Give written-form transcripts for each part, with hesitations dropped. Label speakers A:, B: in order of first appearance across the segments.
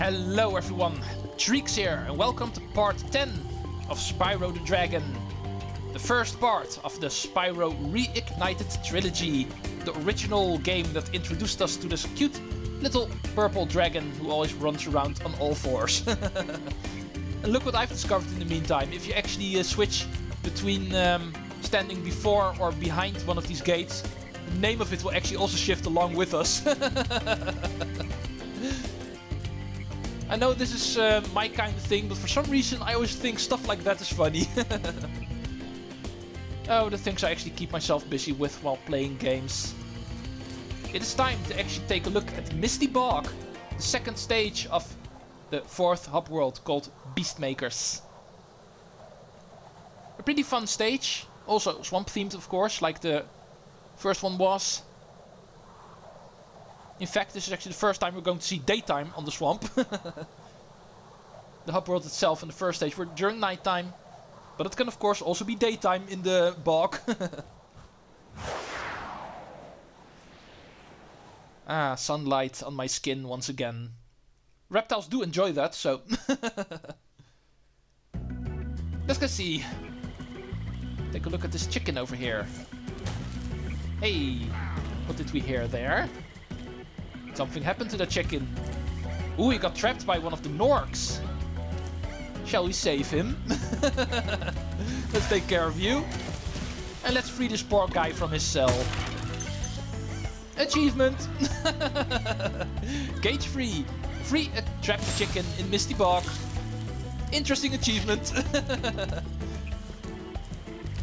A: Hello everyone, Treecks here, and welcome to part 10 of Spyro the Dragon. The first part of the Spyro Reignited Trilogy, the original game that introduced us to this cute little purple dragon who always runs around on all fours. And look what I've discovered in the meantime. If you actually switch between standing before or behind one of these gates, the name of it will actually also shift along with us. I know this is my kind of thing, but for some reason I always think stuff like that is funny. Oh, the things I actually keep myself busy with while playing games. It is time to actually take a look at Misty Bog, the second stage of the fourth hub world called Beastmakers. A pretty fun stage, also swamp themed of course, like the first one was. In fact, this is actually the first time we're going to see daytime on the swamp. The hub world itself in the first stage were during nighttime, but it can of course also be daytime in the bog. Ah, sunlight on my skin once again. Reptiles do enjoy that, so... Let's go see. Take a look at this chicken over here. Hey, what did we hear there? Something happened to the chicken. Ooh, he got trapped by one of the Gnorcs. Shall we save him? Let's take care of you. And let's free this poor guy from his cell. Achievement! Cage free. Free a trapped chicken in Misty Bog. Interesting achievement.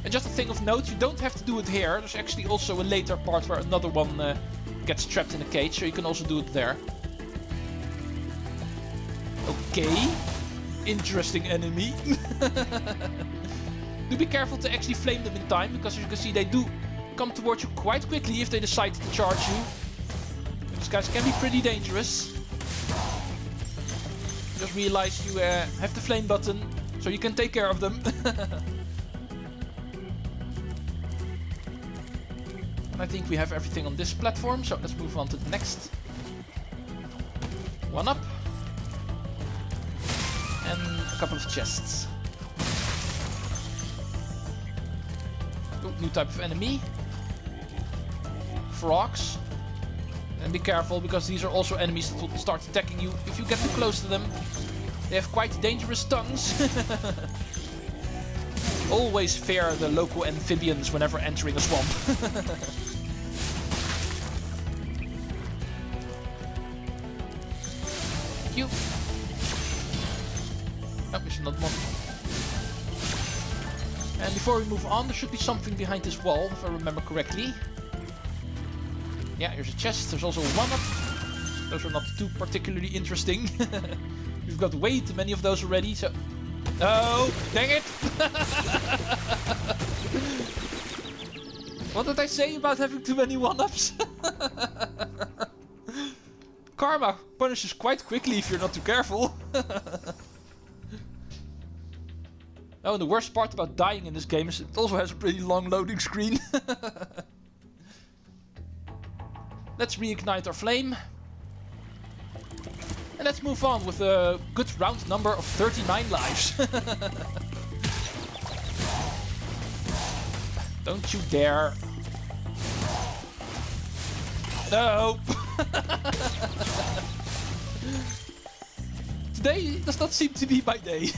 A: And just a thing of note, you don't have to do it here. There's actually also a later part where another one gets trapped in a cage, so you can also do it there. Okay. Interesting enemy. Do be careful to actually flame them in time, because as you can see they do come towards you quite quickly if they decide to charge you. These guys can be pretty dangerous. Just realize you have the flame button, so you can take care of them. And I think we have everything on this platform, so let's move on to the next. One up. And a couple of chests. Ooh, new type of enemy. Frogs. And be careful, because these are also enemies that will start attacking you if you get too close to them. They have quite dangerous tongues. Always fear the local amphibians whenever entering a swamp. Thank you. Oh, there's another one. And before we move on, there should be something behind this wall, if I remember correctly. Yeah, here's a chest. There's also one up. Those are not too particularly interesting. We've got way too many of those already, so... Oh, dang it! What did I say about having too many one-ups? Karma punishes quite quickly if you're not too careful. Oh, and the worst part about dying in this game is it also has a pretty long loading screen. Let's reignite our flame. And let's move on with a good round number of 39 lives. Don't you dare. No! Today does not seem to be my day.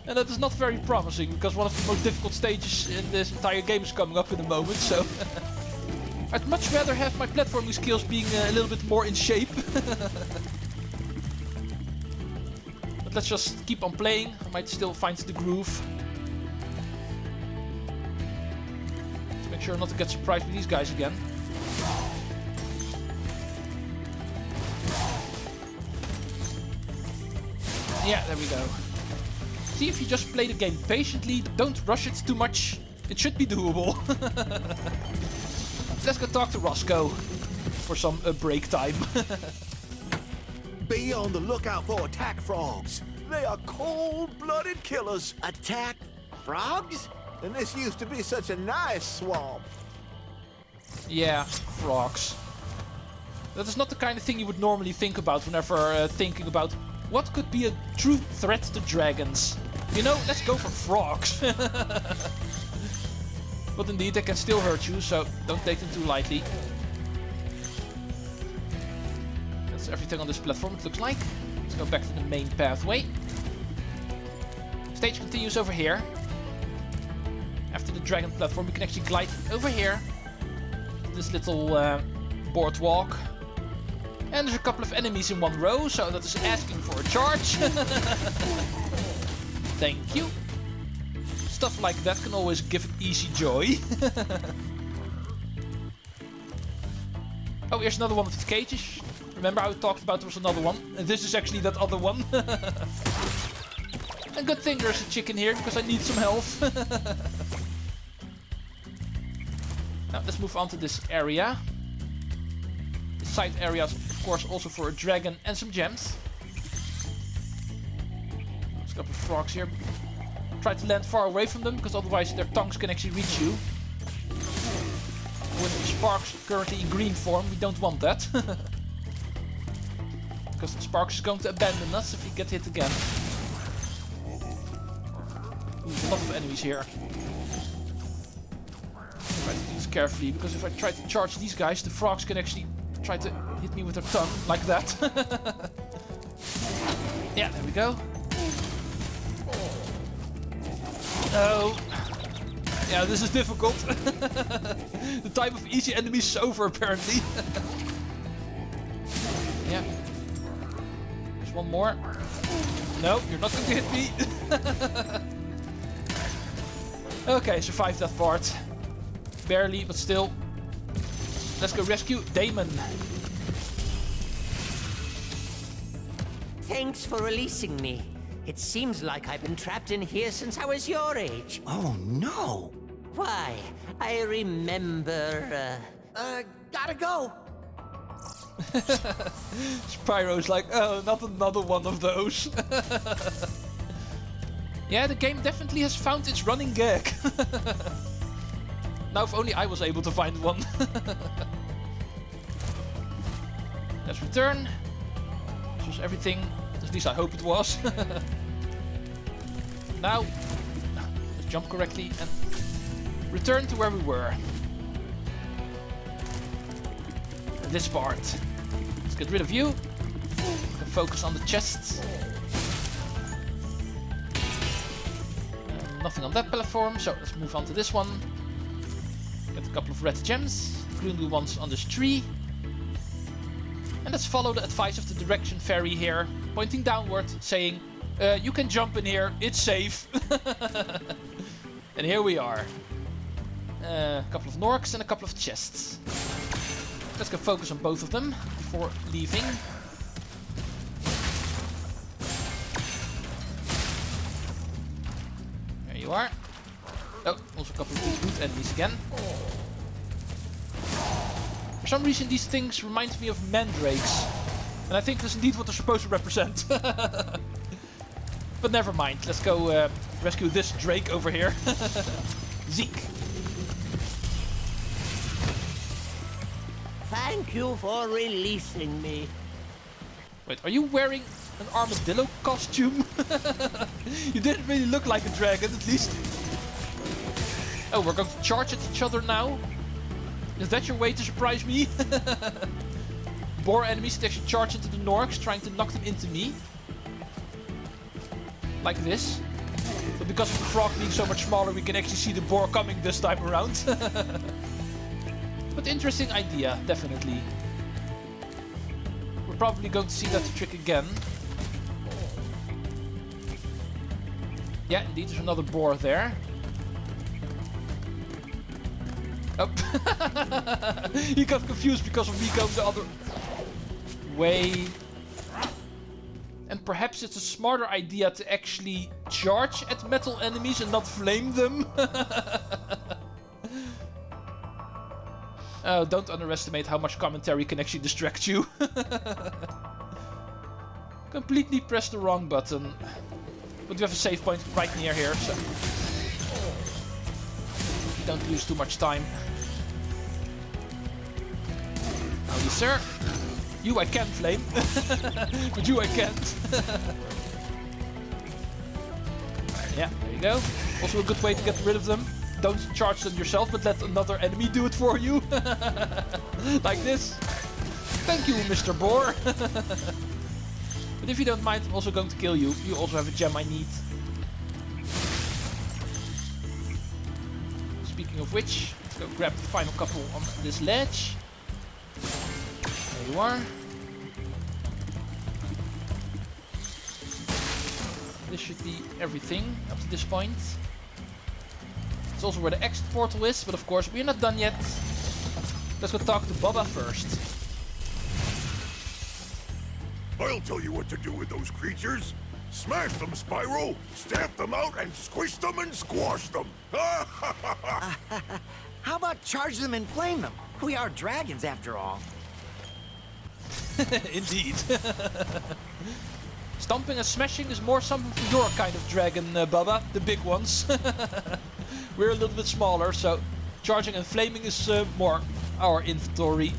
A: And that is not very promising, because one of the most difficult stages in this entire game is coming up in a moment, so... I'd much rather have my platforming skills being a little bit more in shape. But let's just keep on playing. I might still find the groove. Make sure not to get surprised with these guys again. Yeah, there we go. See, if you just play the game patiently, don't rush it too much, it should be doable. Let's go talk to Rosco for some break time.
B: Be on the lookout for attack frogs. They are cold-blooded killers.
C: Attack frogs?
B: And this used to be such a nice swamp.
A: Yeah, frogs. That is not the kind of thing you would normally think about whenever thinking about what could be a true threat to dragons. You know, let's go for frogs. But indeed, they can still hurt you, so don't take them too lightly. That's everything on this platform, it looks like. Let's go back to the main pathway. Stage continues over here. After the dragon platform, we can actually glide over here. This little boardwalk. And there's a couple of enemies in one row, so that is asking for a charge. Thank you. Stuff like that can always give easy joy. Oh, here's another one of the cages. Remember how we talked about there was another one? And this is actually that other one. And good thing there's a chicken here, because I need some health. Now, let's move on to this area. The side areas, of course, also for a dragon and some gems. There's a couple of frogs here. Try to land far away from them, because otherwise their tongues can actually reach you. With the Sparks currently in green form, we don't want that. Because the Sparks is going to abandon us if we get hit again. There's a lot of enemies here. Try to do this carefully, because if I try to charge these guys, the frogs can actually try to hit me with their tongue, like that. Yeah, there we go. No. Yeah, this is difficult. The time of easy enemies is over, apparently. Yeah. There's one more. No, you're not going to hit me. Okay, survived that part. Barely, but still. Let's go rescue Damon.
C: Thanks for releasing me. It seems like I've been trapped in here since I was your age.
B: Oh no!
C: Why, I remember,
B: Gotta go!
A: Spyro's like, oh, not another one of those. Yeah, the game definitely has found its running gag. Now if only I was able to find one. Let's return. This was everything, at least I hope it was. Now, let's jump correctly and return to where we were. This part. Let's get rid of you. And focus on the chests. Nothing on that platform, so let's move on to this one. Get a couple of red gems, including the ones on this tree. And let's follow the advice of the direction fairy here, pointing downward, saying, you can jump in here, it's safe. And here we are. A couple of Gnorcs and a couple of chests. Let's go focus on both of them before leaving. There you are. Oh, also a couple of these root enemies again. For some reason these things remind me of mandrakes. And I think that's indeed what they're supposed to represent. But never mind, let's go rescue this drake over here. Zeke.
C: thank you for releasing me.
A: Wait, are you wearing an armadillo costume? You didn't really look like a dragon, at least. Oh, we're going to charge at each other now? Is that your way to surprise me? Boar enemies that actually charge into the Gnorcs, trying to knock them into me. Like this. But because of the frog being so much smaller, we can actually see the boar coming this time around. But interesting idea, definitely. We're probably going to see that trick again. Yeah, indeed, there's another boar there. Oh. He got confused because of me going the other way. And perhaps it's a smarter idea to actually charge at metal enemies and not flame them. Oh, don't underestimate how much commentary can actually distract you. Completely pressed the wrong button. But we have a save point right near here, so don't lose too much time. Howdy, sir. You I can flame, but you I can't. Yeah, there you go. Also a good way to get rid of them. Don't charge them yourself, but let another enemy do it for you. Like this. Thank you, Mr. Boar. But if you don't mind, I'm also going to kill you. You also have a gem I need. Speaking of which, let's go grab the final couple on this ledge. There you are. This should be everything up to this point. It's also where the exit portal is, but of course we're not done yet. Let's go talk to Bubba first.
B: I'll tell you what to do with those creatures. Smash them, Spyro! Stamp them out and squish them and squash them!
C: How about charge them and flame them? We are dragons after all.
A: Indeed. Stomping and smashing is more something for your kind of dragon, Bubba. The big ones. We're a little bit smaller, so charging and flaming is more our inventory.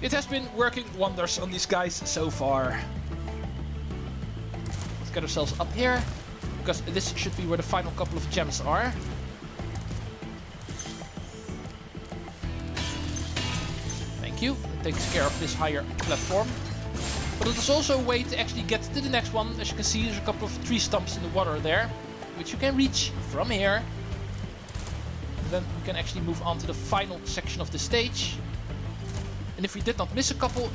A: It has been working wonders on these guys so far. Let's get ourselves up here, because this should be where the final couple of gems are. Thank you. That takes care of this higher platform. But it is also a way to actually get to the next one. As you can see, there's a couple of tree stumps in the water there, which you can reach from here. And then we can actually move on to the final section of the stage. And if we did not miss a couple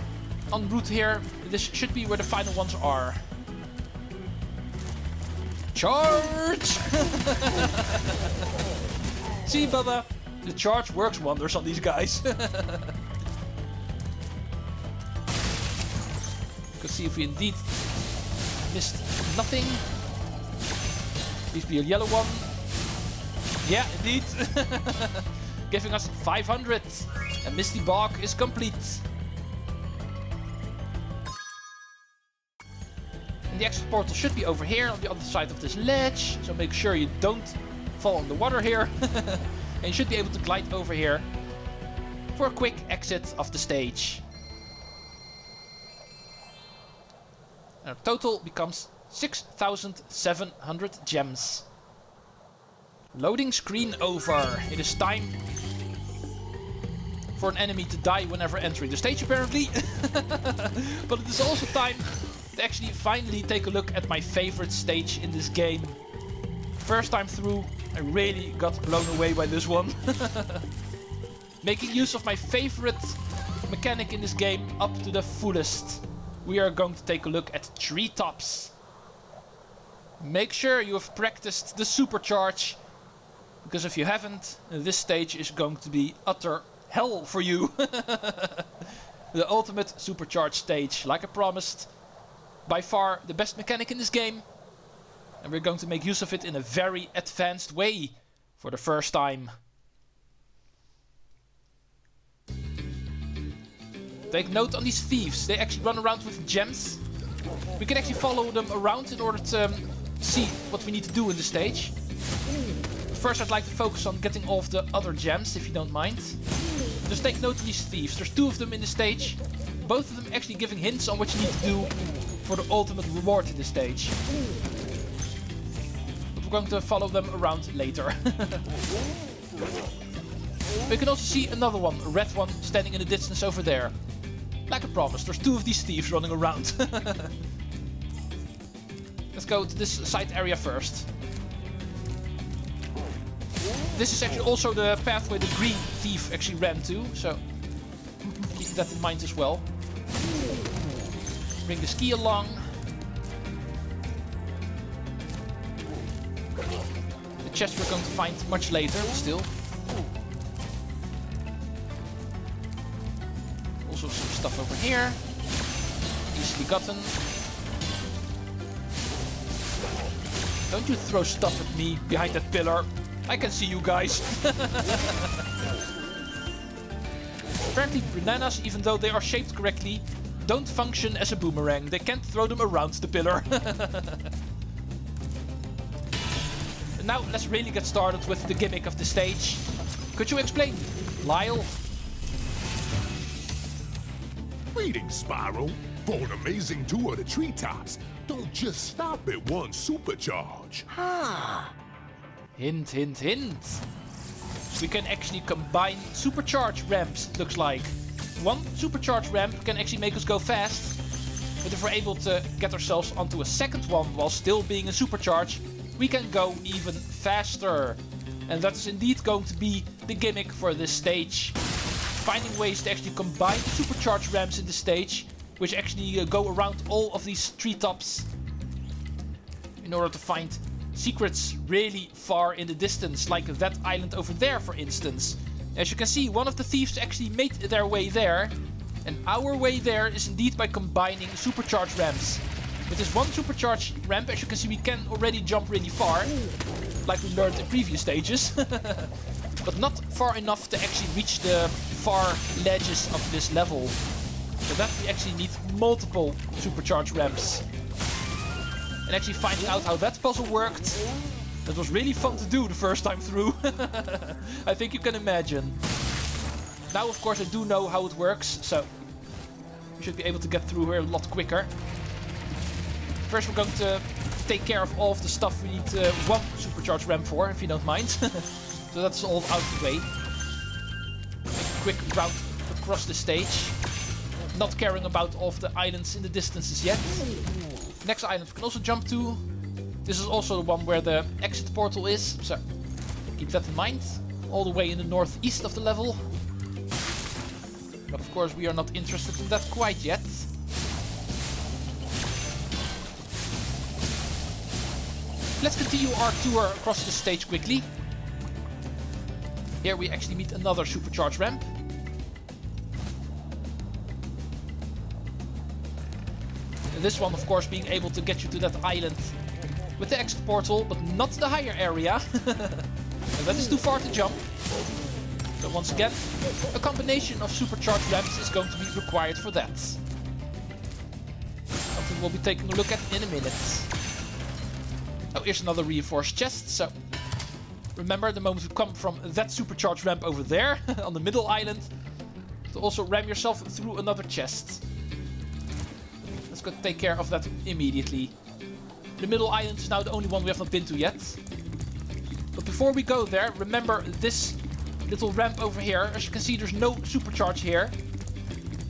A: en route here, this should be where the final ones are. Charge! See, Bubba? The charge works wonders on these guys. Let's see if we indeed missed nothing. Please be a yellow one. Yeah, indeed. Giving us 500. And Misty Bog is complete. And the exit portal should be over here on the other side of this ledge. So make sure you don't fall in the water here. And you should be able to glide over here for a quick exit of the stage. Our total becomes 6,700 gems. Loading screen over. It is time for an enemy to die whenever entering the stage, apparently. But it is also time to actually finally take a look at my favorite stage in this game. First time through, I really got blown away by this one. Making use of my favorite mechanic in this game up to the fullest. We are going to take a look at treetops. Make sure you have practiced the Supercharge, because if you haven't, this stage is going to be utter hell for you. The ultimate Supercharge stage, like I promised. By far the best mechanic in this game. And we're going to make use of it in a very advanced way for the first time. Take note on these thieves. They actually run around with gems. We can actually follow them around in order to see what we need to do in the stage. First, I'd like to focus on getting all of the other gems, if you don't mind. Just take note of these thieves. There's 2 of them in the stage. Both of them actually giving hints on what you need to do for the ultimate reward in the stage. But we're going to follow them around later. We can also see another one, a red one, standing in the distance over there. Like I promised, there's 2 of these thieves running around. Let's go to this side area first. This is actually also the pathway the green thief actually ran to, so keep that in mind as well. Bring the ski along. The chest we're going to find much later, but still. Also some stuff over here. Easily gotten. Don't you throw stuff at me behind that pillar. I can see you guys. Apparently bananas, even though they are shaped correctly, don't function as a boomerang. They can't throw them around the pillar. And now let's really get started with the gimmick of the stage. Could you explain, Lyle?
B: Greetings, Spyro. For an amazing tour of the treetops, don't just stop at one supercharge.
A: Hint, hint, hint. We can actually combine supercharge ramps, it looks like. One supercharge ramp can actually make us go fast. But if we're able to get ourselves onto a second one while still being a supercharge, we can go even faster. And that's indeed going to be the gimmick for this stage. Finding ways to actually combine supercharge ramps in the stage, which actually go around all of these treetops in order to find secrets really far in the distance, like that island over there, for instance. As you can see, one of the thieves actually made their way there, and our way there is indeed by combining supercharge ramps. With this one supercharge ramp, as you can see, we can already jump really far, like we learned in previous stages, but not far enough to actually reach the far ledges of this level. For that we actually need multiple supercharge ramps. And actually finding out how that puzzle worked, that was really fun to do the first time through. I think you can imagine. Now of course I do know how it works, so we should be able to get through here a lot quicker. First we're going to take care of all of the stuff we need one supercharge ramp for, if you don't mind. So that's all out of the way. Quick route across the stage. Not caring about all of the islands in the distances yet. Next island we can also jump to. This is also the one where the exit portal is, so keep that in mind. All the way in the northeast of the level. But of course we are not interested in that quite yet. Let's continue our tour across the stage quickly. Here we actually meet another supercharge ramp. This one, of course, being able to get you to that island with the exit portal, but not the higher area. And that is too far to jump. So once again, a combination of supercharged ramps is going to be required for that. Something we'll be taking a look at in a minute. Oh, here's another reinforced chest. So remember, the moment you come from that supercharged ramp over there on the middle island, to also ram yourself through another chest. Let's go take care of that immediately. The middle island is now the only one we have not been to yet. But before we go there, remember this little ramp over here. As you can see, there's no supercharge here.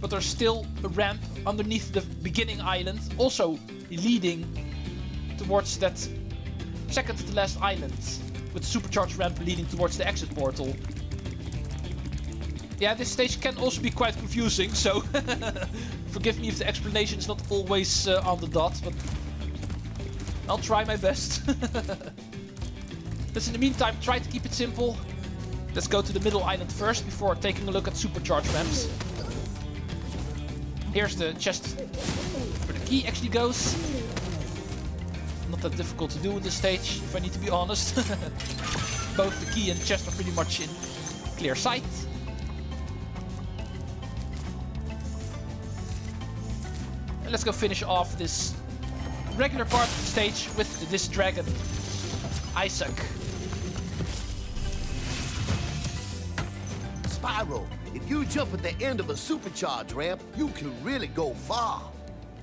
A: But there's still a ramp underneath the beginning island, also leading towards that second to last island, with the supercharge ramp leading towards the exit portal. Yeah, this stage can also be quite confusing, so forgive me if the explanation is not always on the dot, but I'll try my best. Let's in the meantime try to keep it simple. Let's go to the middle island first before taking a look at supercharge ramps. Here's the chest where the key actually goes. Not that difficult to do in this stage, if I need to be honest. Both the key and the chest are pretty much in clear sight. And let's go finish off this regular part of the stage with this dragon, Isaak.
D: Spyro, if you jump at the end of a supercharge ramp, you can really go far.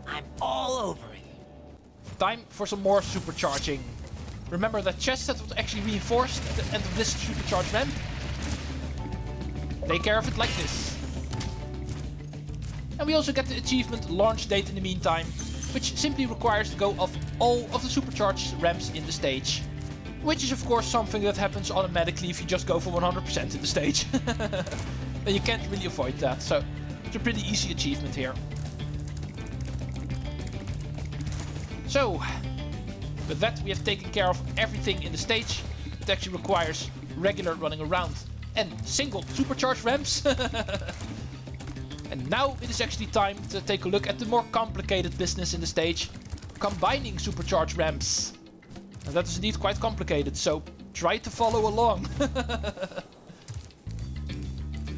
C: I'm all over it.
A: Time for some more supercharging. Remember that chest that was actually reinforced at the end of this supercharge ramp? Take care of it like this. And we also get the achievement launch date in the meantime, which simply requires to go off all of the supercharged ramps in the stage. Which is of course something that happens automatically if you just go for 100% in the stage. And you can't really avoid that, so it's a pretty easy achievement here. So, with that we have taken care of everything in the stage. It actually requires regular running around and single supercharge ramps. And now it is actually time to take a look at the more complicated business in the stage, combining supercharge ramps. And that is indeed quite complicated, so try to follow along.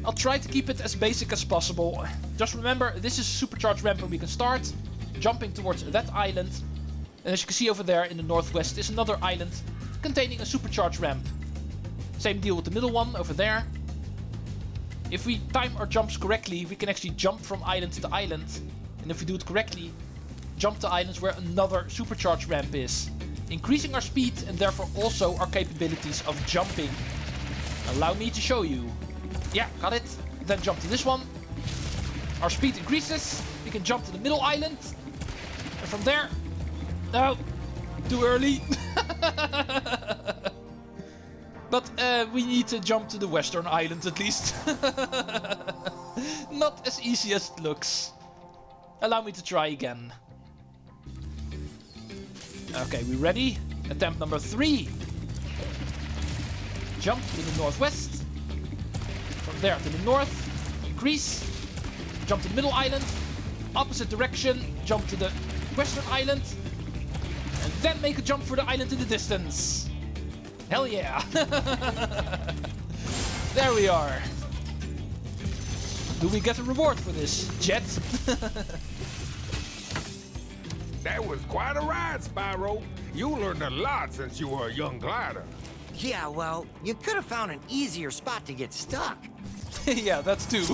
A: I'll try to keep it as basic as possible. Just remember, this is a supercharge ramp where we can start jumping towards that island. And as you can see over there in the northwest is another island containing a supercharge ramp. Same deal with the middle one over there. if we time our jumps correctly, we can actually jump from island to island. And if we do it correctly, jump to islands where another supercharge ramp is, increasing our speed and therefore also our capabilities of jumping. Allow me to show you. Yeah, got it. Then jump to this one. Our speed increases. We can jump to the middle island. And from there... No, too early. But we need to jump to the western island at least. Not as easy as it looks. Allow me to try again. Okay, we ready? Attempt number 3. Jump to the northwest. From there to the north. Increase. Jump to the middle island. Opposite direction. Jump to the western island. And then make a jump for the island in the distance. Hell yeah! There we are. Do we get a reward for this, Jet?
E: That was quite a ride, Spyro. You learned a lot since you were a young glider.
C: Yeah, well, you could have found an easier spot to get stuck.
A: Yeah, that's too.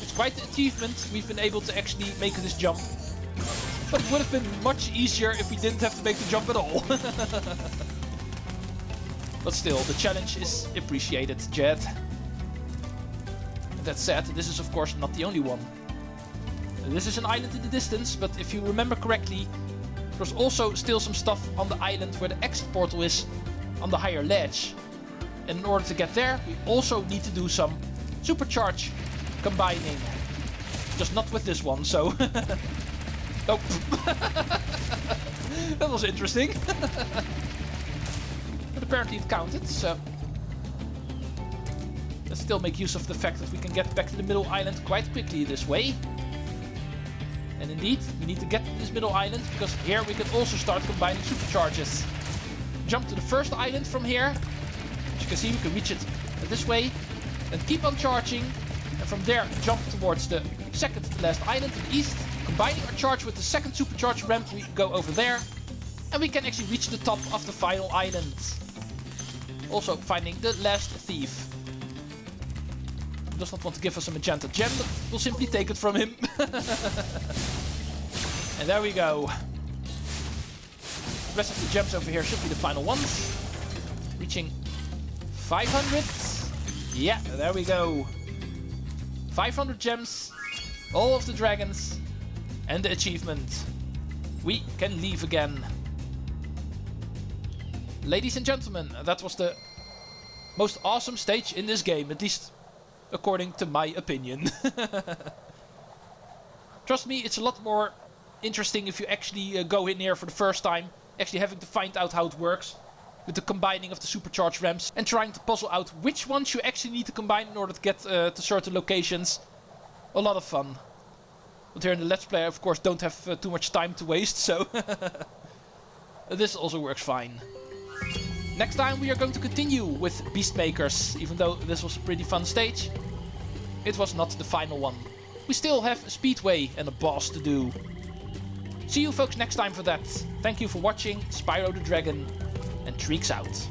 A: It's quite the achievement. We've been able to actually make this jump. But it would have been much easier if we didn't have to make the jump at all. But still, the challenge is appreciated, Jet. And that said, this is of course not the only one. This is an island in the distance, but if you remember correctly, there's also still some stuff on the island where the exit portal is on the higher ledge. And in order to get there, we also need to do some supercharge combining. Just not with this one, so... Oh. That was interesting. But apparently it counted, so... Let's still make use of the fact that we can get back to the middle island quite quickly this way. And indeed, we need to get to this middle island, because here we can also start combining supercharges. Jump to the first island from here. As you can see, we can reach it this way. And keep on charging. And from there, jump towards the second to last island to the east. Combining our charge with the second supercharge ramp, we go over there. And we can actually reach the top of the final island. Also finding the last thief. He does not want to give us a magenta gem, but we'll simply take it from him. And there we go. The rest of the gems over here should be the final ones. Reaching 500. Yeah, there we go. 500 gems. All of the dragons. And the achievement. We can leave again. Ladies and gentlemen, that was the most awesome stage in this game, at least according to my opinion. Trust me, it's a lot more interesting if you actually go in here for the first time, actually having to find out how it works with the combining of the supercharge ramps and trying to puzzle out which ones you actually need to combine in order to get to certain locations. A lot of fun. But here in the Let's Play I of course don't have too much time to waste, so this also works fine. Next time we are going to continue with Beastmakers. Even though this was a pretty fun stage, it was not the final one. We still have a speedway and a boss to do. See you folks next time for that. Thank you for watching. Spyro the Dragon and Treecks out.